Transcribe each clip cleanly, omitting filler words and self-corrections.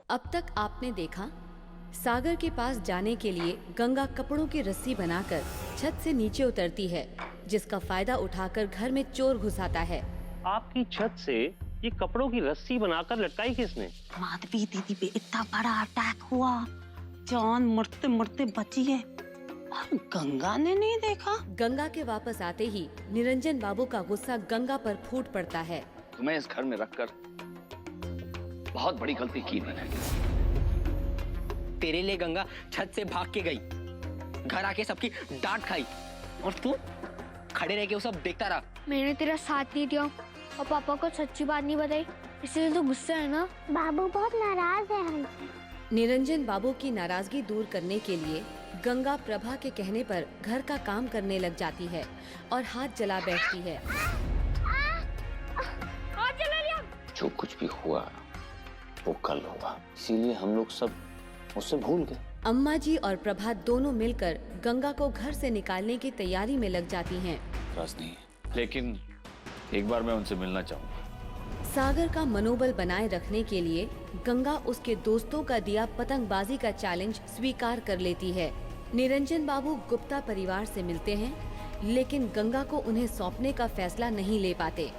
अब तक आपने देखा, सागर के पास जाने के लिए गंगा कपड़ों की रस्सी बनाकर छत से नीचे उतरती है, जिसका फायदा उठाकर घर में चोर घुस आता है। आपकी छत से ये कपड़ों की रस्सी बनाकर लटकाई किसने? माधवी दीदी पे इतना बड़ा अटैक हुआ, जान मरते मरते बची है और गंगा ने नहीं देखा। गंगा के वापस आते ही निरंजन बाबू का गुस्सा गंगा पर फूट पड़ता है। तुम्हें इस घर में रखकर बहुत बड़ी गलती की मैंने। तेरे लिए गंगा छत से भाग के गई, घर आके सबकी डांट खाई और तू खड़े रह के वो सब देखता रहा। मैंने तेरा साथ नहीं दिया और पापा को सच्ची बात नहीं बताई, इसलिए तो गुस्सा है ना। बाबू बहुत नाराज है हमसे। निरंजन बाबू की नाराजगी दूर करने के लिए गंगा प्रभा के कहने पर घर का काम करने लग जाती है और हाथ जला बैठती है। जो कुछ भी हुआ वो कल होगा, इसीलिए हम लोग सब उससे भूल गए। अम्मा जी और प्रभा दोनों मिलकर गंगा को घर से निकालने की तैयारी में लग जाती हैं। राज नहीं है, लेकिन एक बार मैं उनसे मिलना चाहूंगा। सागर का मनोबल बनाए रखने के लिए गंगा उसके दोस्तों का दिया पतंगबाजी का चैलेंज स्वीकार कर लेती है। निरंजन बाबू गुप्ता परिवार से मिलते हैं, लेकिन गंगा को उन्हें सौंपने का फैसला नहीं ले पाते।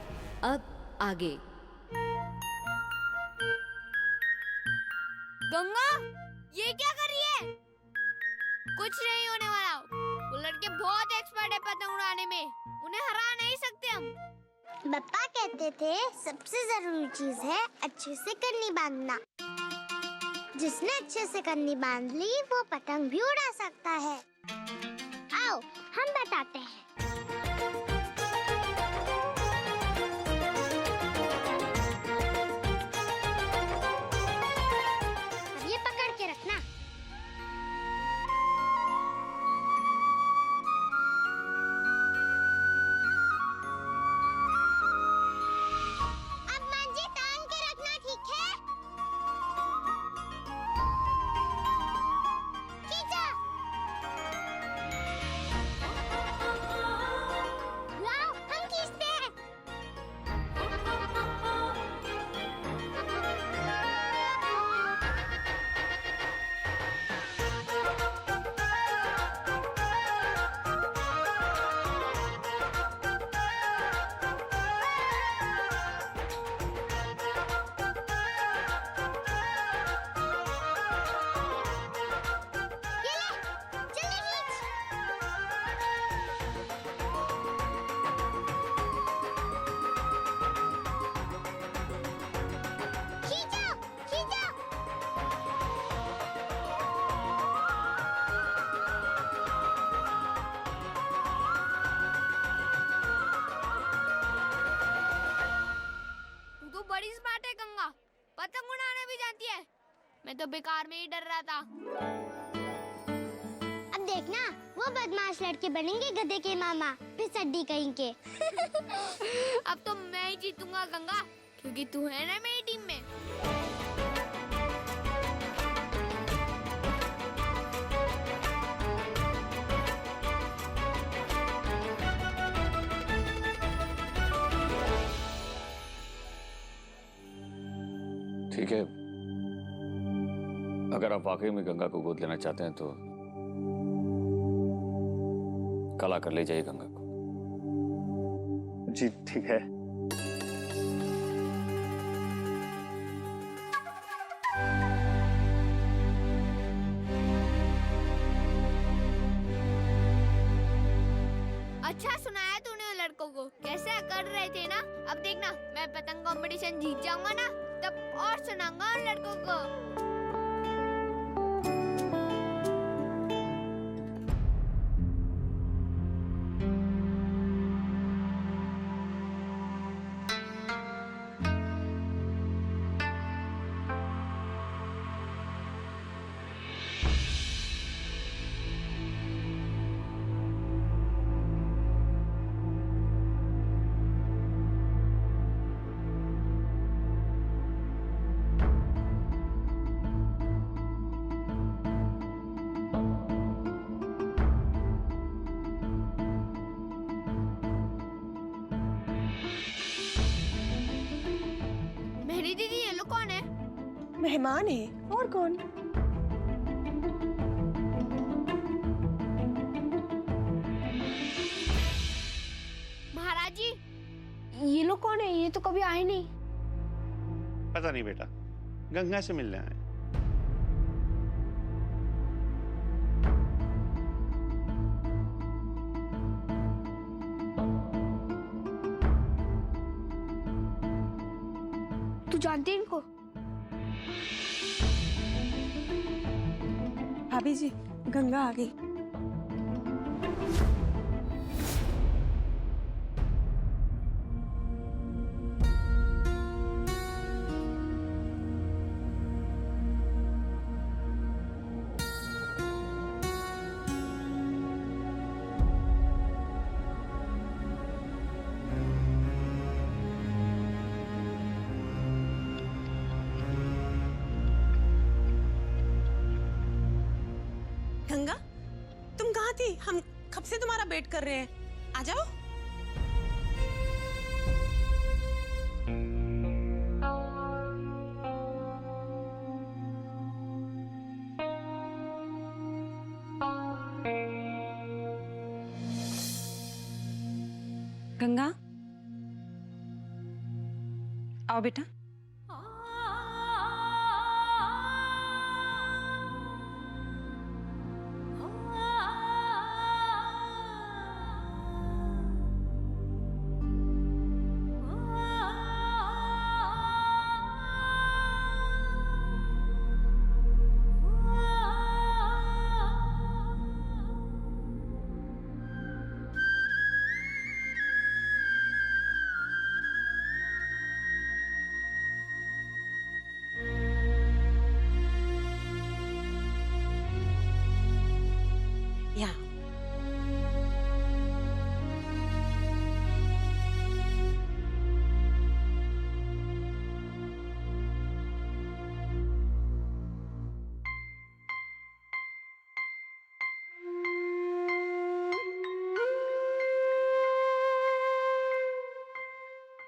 अब आगे। गंगा, ये क्या कर रही है? कुछ नहीं होने वाला। वो लड़के बहुत एक्सपर्ट है पतंग उड़ाने में, उन्हें हरा नहीं सकते हम। पापा कहते थे सबसे जरूरी चीज है अच्छे से कन्नी बांधना। जिसने अच्छे से कन्नी बांध ली वो पतंग भी उड़ा सकता है। आओ हम बताते हैं। अब ये पकड़ के रखना। अब मांझी टांग के रखना, ठीक है? खींचा। लाओ हम खींचते हैं। ये ले, जल्दी खींच। खींचो, खींचो। तू तो बड़ी स्मार्ट है गंगा, पतंग उड़ाना भी जानती है। मैं तो बेकार में ही डर रहा था। अब देखना वो बदमाश लड़के बनेंगे गधे के मामा, फिर सड्डी कहीं के। अब तो मैं ही जीतूंगा गंगा, क्योंकि तू है ना मेरी टीम में। ठीक है, अगर आप वाकई में गंगा को गोद लेना चाहते हैं तो कल आकर ले जाइए गंगा को। जी ठीक है। अच्छा सुनाया तूने उन लड़कों को, कैसे कर रहे थे ना। अब देखना मैं पतंग कंपटीशन जीत जाऊंगा ना, तब और सुनाऊंगा उन लड़कों को। मेहमान है और कौन? महाराज जी, ये लोग कौन है? ये तो कभी आए नहीं। पता नहीं बेटा, गंगा से मिलने आए। तू जानती है इनको? भाभी जी, गंगा आ गई। गंगा, तुम कहाँ थी? हम कब से तुम्हारा वेट कर रहे हैं। आ जाओ। गंगा, आओ बेटा। या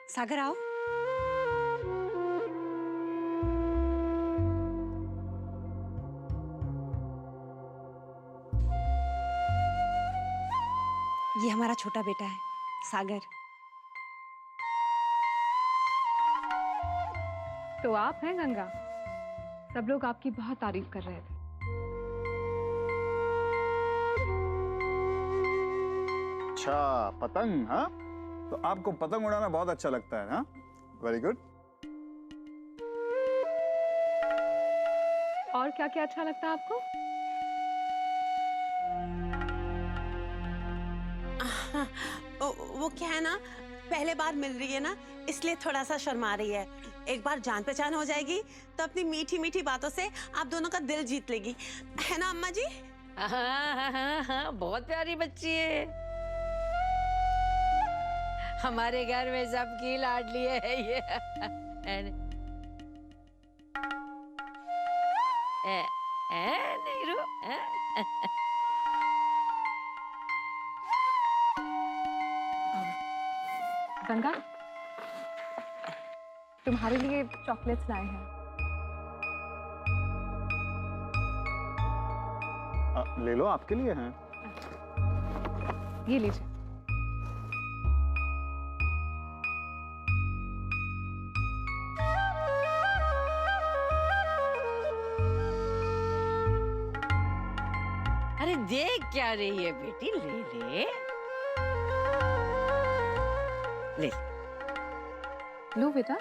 सागर आओ। ये हमारा छोटा बेटा है, सागर। तो आप हैं गंगा? सब लोग आपकी बहुत तारीफ कर रहे थे। अच्छा, पतंग? हाँ, तो आपको पतंग उड़ाना बहुत अच्छा लगता है? हाँ, वेरी गुड। और क्या क्या अच्छा लगता है आपको? वो क्या है ना, पहले बार मिल रही है ना, इसलिए थोड़ा सा शर्मा रही है। एक बार जान पहचान हो जाएगी तो अपनी मीठी मीठी बातों से आप दोनों का दिल जीत लेगी, है ना अम्मा जी? हाँ हाँ हाँ हाँ, बहुत प्यारी बच्ची है। हमारे घर में सबकी लाडली है ये। नीरू, गंगा, तुम्हारे लिए चॉकलेट्स लाए हैं। ले लो, आपके लिए हैं। ये लीजिए। अरे देख क्या रही है बेटी, ले ले ले। लो बेटा।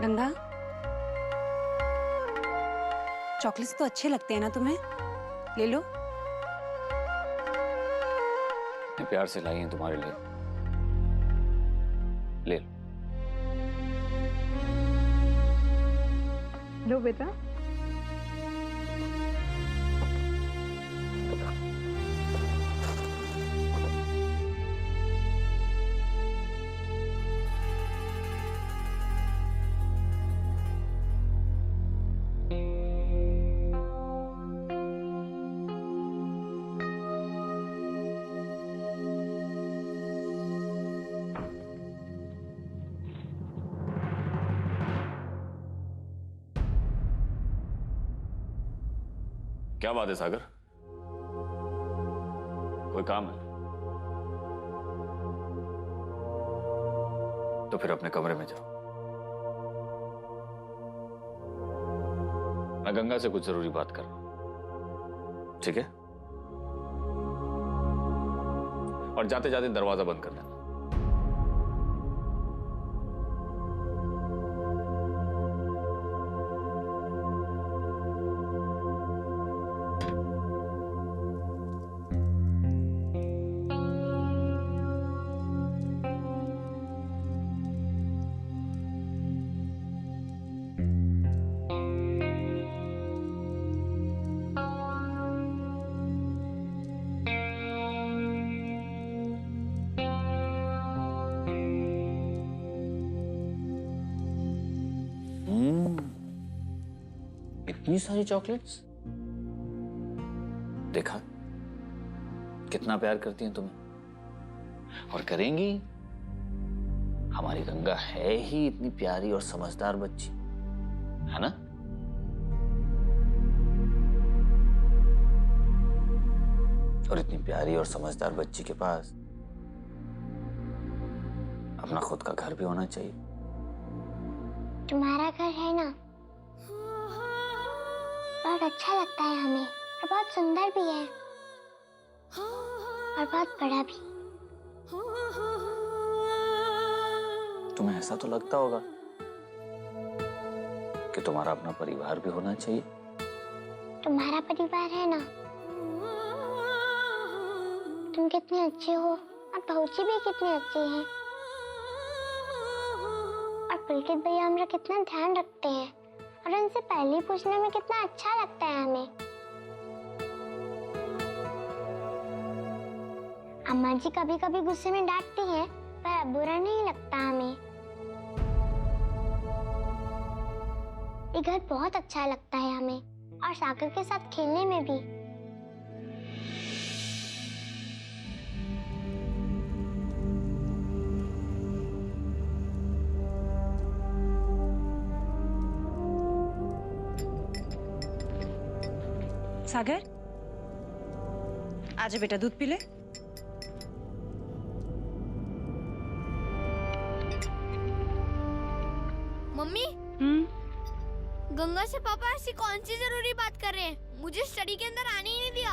गंगा, चॉकलेट्स तो अच्छे लगते हैं ना तुम्हें? ले लो। मैं प्यार से लाई हैं तुम्हारे लिए, ले लो। लो बेटा। क्या बात है सागर? कोई काम है? तो फिर अपने कमरे में जाओ। मैं गंगा से कुछ जरूरी बात कर रहा हूं, ठीक है? और जाते जाते दरवाजा बंद कर देना। इतनी सारी चॉकलेट्स? देखा कितना प्यार करती हैं तुम्हें, और करेंगी। हमारी गंगा है ही इतनी प्यारी और समझदार बच्ची, है ना? और इतनी प्यारी और समझदार बच्ची के पास अपना खुद का घर भी होना चाहिए। तुम्हारा घर है ना, बहुत अच्छा लगता है हमें, और बहुत सुंदर भी है, और बहुत बड़ा भी। तुम्हें ऐसा तो लगता होगा कि तुम्हारा अपना परिवार भी होना चाहिए। तुम्हारा परिवार है ना, तुम कितने अच्छे हो, और भाऊजी भी कितने अच्छे हैं, और पुलकित भैया हमारा कितना ध्यान रखते हैं, और उनसे पहले पूछने में कितना अच्छा लगता है हमें। अम्मा जी कभी कभी गुस्से में डांटती हैं, पर बुरा नहीं लगता हमें। ये घर बहुत अच्छा लगता है हमें, और सागर के साथ खेलने में भी। सागर, आजा बेटा, दूध पी ले। मम्मी, गंगा से पापा ऐसी कौन सी जरूरी बात कर रहे हैं? मुझे स्टडी के अंदर आने ही नहीं दिया।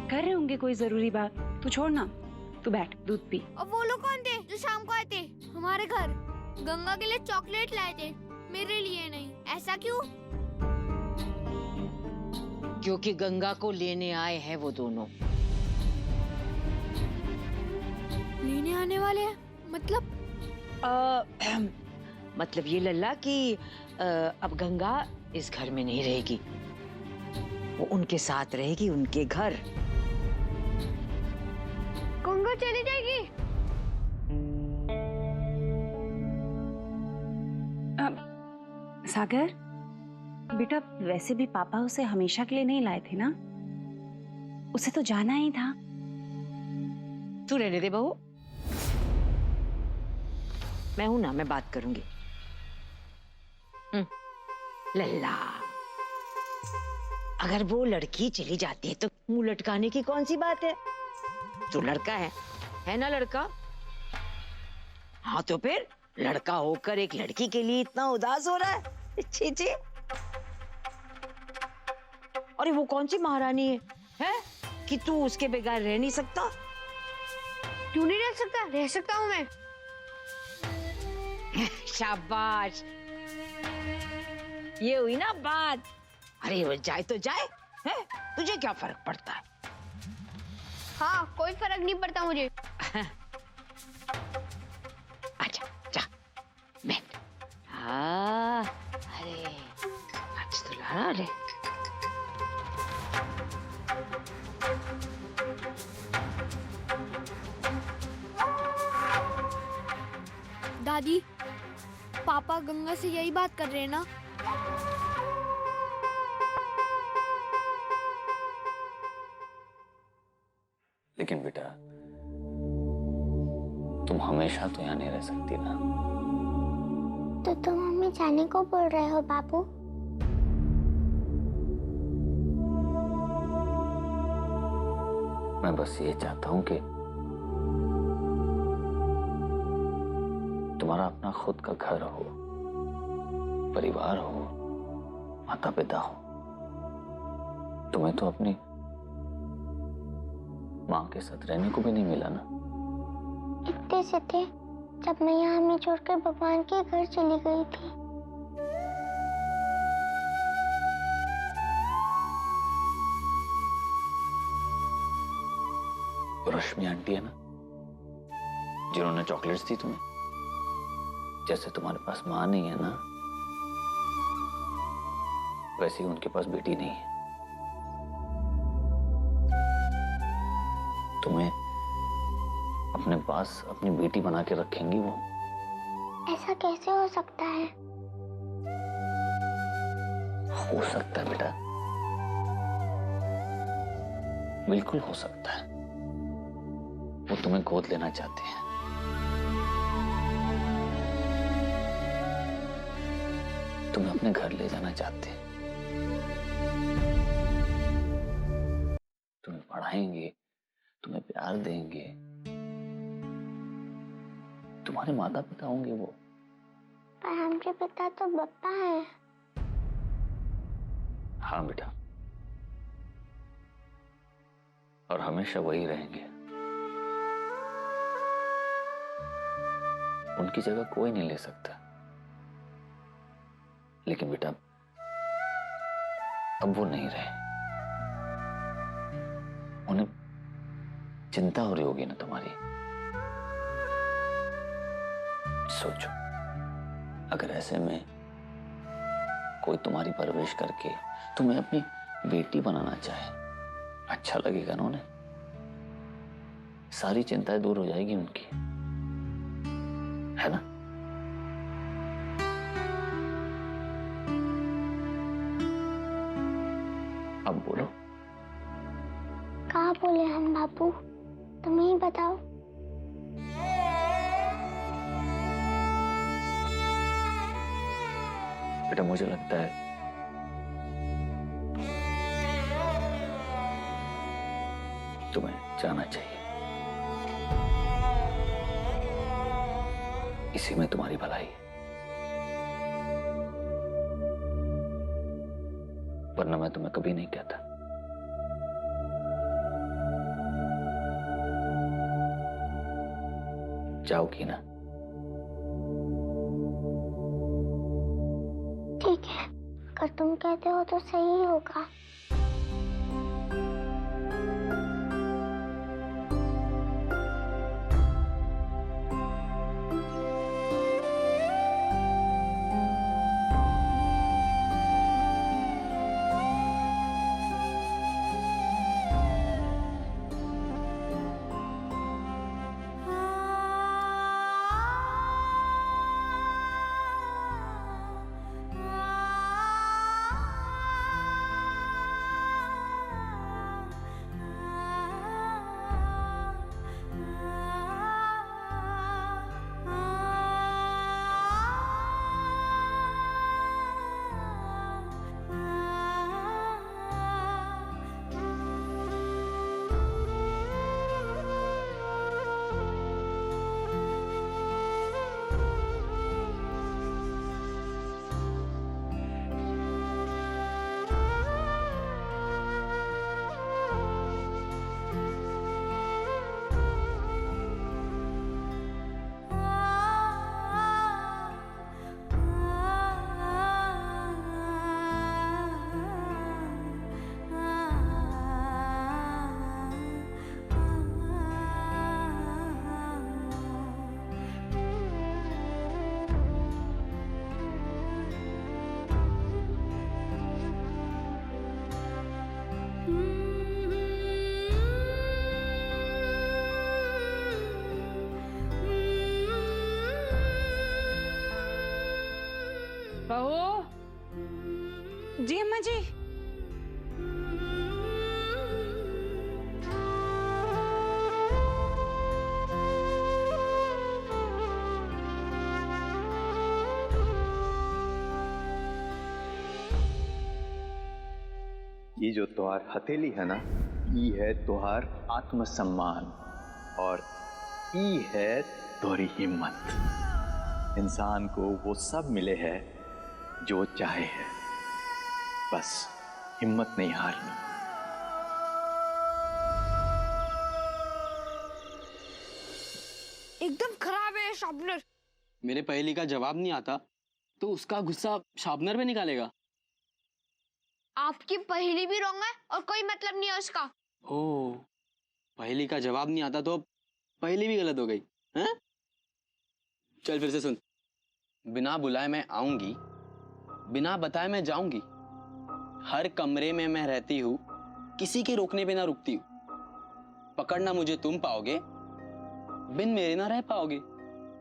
कर रहे होंगे कोई जरूरी बात, तू छोड़ ना, तू बैठ, दूध पी। और वो लोग कौन थे जो शाम को आए थे हमारे घर? गंगा के लिए चॉकलेट लाए थे, मेरे लिए नहीं। ऐसा क्यों? क्योंकि गंगा को लेने आए हैं वो दोनों। लेने आने वाले हैं? मतलब मतलब ये लल्ला कि अब गंगा इस घर में नहीं रहेगी, वो उनके साथ रहेगी, उनके घर। गंगा चली जाएगी? सागर बेटा, वैसे भी पापा उसे हमेशा के लिए नहीं लाए थे ना, उसे तो जाना ही था। तू रहने दे बहू, मैं हूं ना, मैं बात करूंगी। लल्ला, अगर वो लड़की चली जाती है तो मुंह लटकाने की कौन सी बात है? तू लड़का है ना लड़का? हाँ तो फिर लड़का होकर एक लड़की के लिए इतना उदास हो रहा है? छी छी। अरे वो कौन सी महारानी है कि तू उसके बगैर रह नहीं सकता? क्यों नहीं रह सकता? रह सकता हूँ मैं। शाबाश, ये हुई ना बात। अरे वो जाए तो जाए, है? तुझे क्या फर्क पड़ता है? हाँ, कोई फर्क नहीं पड़ता मुझे। अच्छा जा बैठ। हाँ, अरे आज तो लाना रे। दादी, पापा गंगा से यही बात कर रहे हैं ना? लेकिन बेटा, तुम हमेशा तो यहाँ नहीं रह सकती ना। तो तुम मम्मी जाने को बोल रहे हो बाबू? मैं बस ये चाहता हूं कि तुम्हारा अपना खुद का घर हो, परिवार हो, माता पिता हो। तुम्हें तो अपनी माँ के साथ रहने को भी नहीं मिला ना। इतने से थे जब मैं यहाँ हमें छोड़कर भगवान के घर चली गई थी। रश्मि आंटी है ना, जिन्होंने चॉकलेट्स दी तुम्हें। जैसे तुम्हारे पास माँ नहीं है ना, वैसे ही उनके पास बेटी नहीं है। तुम्हें अपने पास अपनी बेटी बना के रखेंगी वो। ऐसा कैसे हो सकता है? हो सकता है बेटा, बिल्कुल हो सकता है। वो तुम्हें गोद लेना चाहते हैं। तुम्हें अपने घर ले जाना चाहते हैं। तुम्हें पढ़ाएंगे, तुम्हें प्यार देंगे। तुम्हारे माता पिता होंगे वो। पर हमारे पिता तो बप्पा है। हाँ बेटा, और हमेशा वही रहेंगे। उनकी जगह कोई नहीं ले सकता। लेकिन बेटा, अब वो नहीं रहे। उन्हें चिंता हो रही होगी ना तुम्हारी। सोचो, अगर ऐसे में कोई तुम्हारी परवरिश करके तुम्हें अपनी बेटी बनाना चाहे, अच्छा लगेगा ना उन्हें। सारी चिंताएं दूर हो जाएगी उनकी, है ना? अब बोलो। कहाँ बोले हम बापू? तुम ही बताओ। बेटा, मुझे लगता है तुम्हें जाना चाहिए। इसी में तुम्हारी भलाई है। वरना मैं तुम्हें कभी नहीं कहता। जाओगी ना? ठीक है, अगर तुम कहते हो तो सही होगा। जी अम्मा जी। ये जो तुम्हार हथेली है ना, ई है तोहार आत्मसम्मान और ई है तोरी हिम्मत। इंसान को वो सब मिले है जो चाहे है, बस हिम्मत नहीं हारनी। एकदम खराब है शार्पनर। मेरे पहेली का जवाब नहीं आता तो उसका गुस्सा शार्पनर पे निकालेगा। आपकी पहेली भी रॉन्ग है और कोई मतलब नहीं है उसका। ओह, पहेली का जवाब नहीं आता तो पहेली भी गलत हो गई हैं? चल फिर से सुन। बिना बुलाए मैं आऊंगी, बिना बताए मैं जाऊंगी, हर कमरे में मैं रहती हूँ, किसी के रोकने पे ना रुकती हूँ, पकड़ना मुझे तुम पाओगे, बिन मेरे ना रह पाओगे।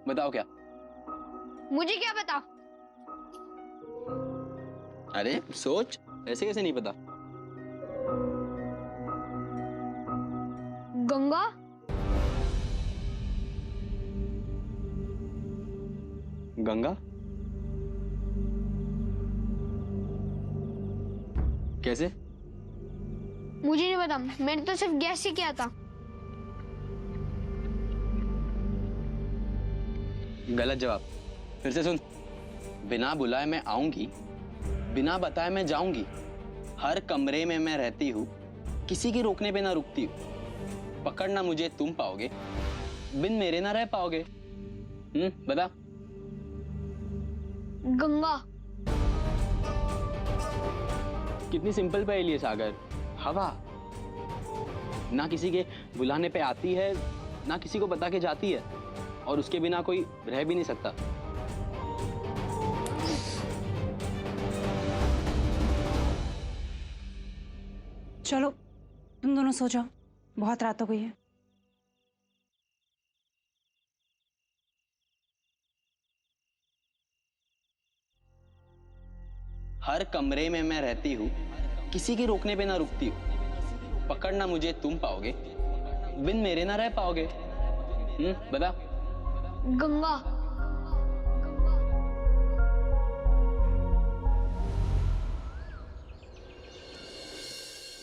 बताओ क्या? मुझे क्या पता? अरे सोच, ऐसे कैसे नहीं पता? गंगा? गंगा? कैसे? मुझे नहीं पता, मैंने तो सिर्फ गैस ही किया था। गलत जवाब। फिर से सुन। बिना बुलाए मैं आऊंगी, बिना बताए मैं जाऊंगी, हर कमरे में मैं रहती हूँ, किसी के रोकने पे ना रुकती हूँ, पकड़ना मुझे तुम पाओगे, बिन मेरे ना रह पाओगे। बता। गंगा। कितनी सिंपल पहेली है सागर। हवा ना किसी के बुलाने पे आती है, ना किसी को बता के जाती है, और उसके बिना कोई रह भी नहीं सकता। चलो तुम दोनों सो जाओ, बहुत रात हो गई है। हर कमरे में मैं रहती हूँ, किसी के रोकने पे ना रुकती हूँ, पकड़ना मुझे तुम पाओगे, बिन मेरे ना रह पाओगे। बता। गंगा।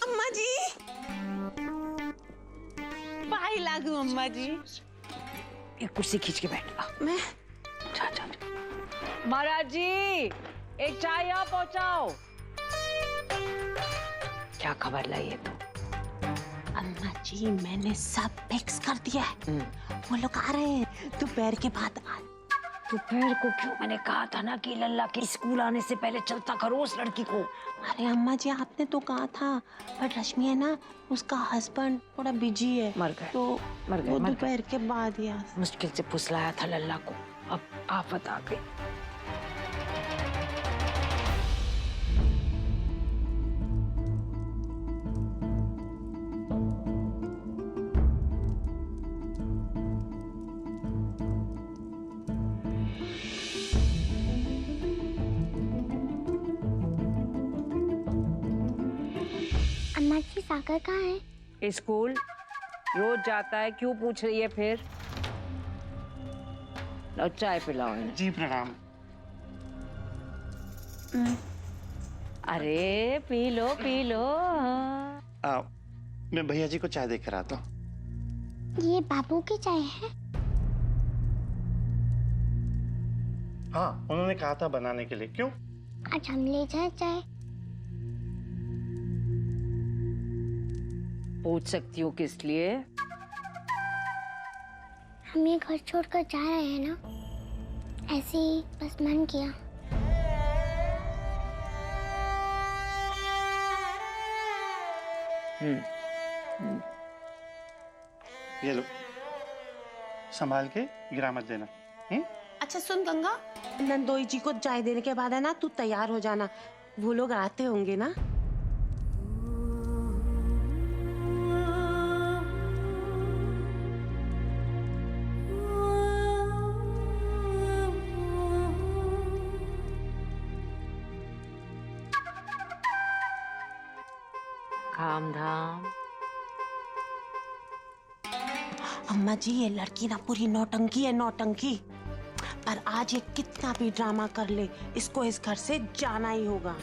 अम्मा जी, पाई लागू अम्मा जी। एक कुर्सी खींच के बैठ। मैं महाराज जी, एक चाय यहाँ पहुंचाओ। क्या खबर लाई है तू? अम्मा जी, मैंने सब फिक्स कर दिया है। वो लोग आ रहे हैं दोपहर के बाद। दोपहर को क्यों? मैंने कहा था ना कि लल्ला के स्कूल आने से पहले चलता करो उस लड़की को। अरे अम्मा जी, आपने तो कहा था, पर रश्मि है ना, उसका हस्बैंड थोड़ा बिजी है। मर गए तो मर गए। वो दोपहर के बाद ही मुश्किल से फुसलाया था लल्ला को, अब आफत आ गई। अम्मा जी, सागर कहाँ है? स्कूल रोज जाता है, क्यों पूछ रही है फिर? लो चाय पिलाओ इन्हें। जी प्रणाम। अरे पी लो पी लो। मैं भैया जी को चाय देकर आता हूँ। ये बाबू की चाय है? हाँ, उन्होंने कहा था बनाने के लिए। क्यों? आज हम ले जाए चाय? पूछ सकती हूँ किस लिए? हम ये घर छोड़कर जा रहे हैं ना, ऐसे ही बस मन किया। ये लो, संभाल के गिरा मत देना। अच्छा सुन गंगा, नंदोई जी को चाय देने के बाद है ना, तू तैयार हो जाना, वो लोग आते होंगे ना। काम धाम। अम्मा जी, ये लड़की ना पूरी नौटंकी है, नौटंकी। पर आज ये कितना भी ड्रामा कर ले, इसको इस घर से जाना ही होगा।